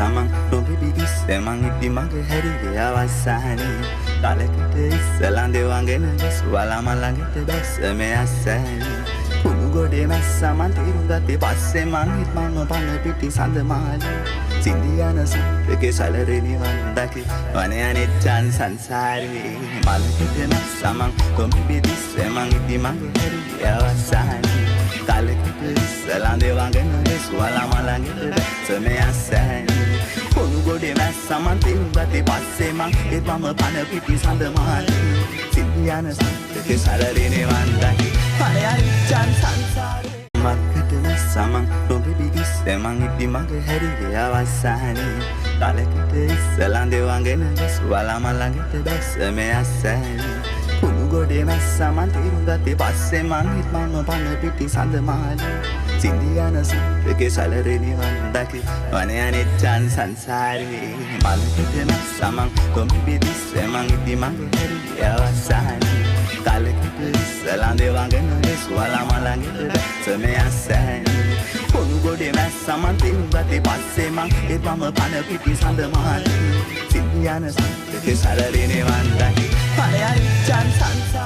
සමන් නොබිබිදිස් එමන් ඉදි මගේ හැරිගේ අවසානී කලකට ඉස්සලා දෙවගෙන ගස් වලම ළඟට බැස්ස මේ අස්සෑනී කුණු ගොඩේ මැස්සා මන් තීරු ගත්තේ පස්සේ මං හිට මම පන පිටි සඳ මාලි සින්දියන සුප්පගේ සැලරේ නිවන් දකි වනේ අනිච්චන් සංසාරේ මලකට මැස්සා මන් නොබිබිදිස් එමන් ඉදි මගේ හැරිගේ අවසානී කලකට ඉස්සලා දෙවගෙන ගස් වලම ළඟට බැස්ස මේ අස්සෑනී කුණු ගොඩේ මැස්සා මන් තීරු ගත්තේ පස්සේ මං හිට මම පන පිටි සඳ මාලි සින්දියන සුප්පගේ සැලරේ නිවන් දකි වනේ අනිච්චන් සංසාරේ මක්කට මැස්සා මන් නොබිබිදිස් එමන් ඉදි මගේ හැරිගේ අවසානී කලකට ඉස්සලා දෙවගෙන ගස් වලම ළඟට බැස්ස මේ අස්සෑනී කුණු ගොඩේ මැස්සා මන් තීරු ගත්තේ පස්සේ මං හිට මම පන පිටි සඳ මාලි සින්දියන සුප්පගේ සැලරේ නිවන් දකි වනේ අනිච්චන් සංසාරේ මලකට මැස්සා මන් නොබිබිදිස් එමන් ඉදි මගේ හැරිගේ අවසානී කලකට ඉස්සලා දෙවගෙන ගස් වලම ළඟට බැස්ස මේ අස්සෑනී කුණු ගොඩේ මැස්සා මන් තීරු ගත්තේ පස්සේ මං හිට මම පන පිටි සඳ මාලි සින්දියන සුප්පගේ සැලරේ නිවන් දකි වනේ අනිච්චන් සංසාරේ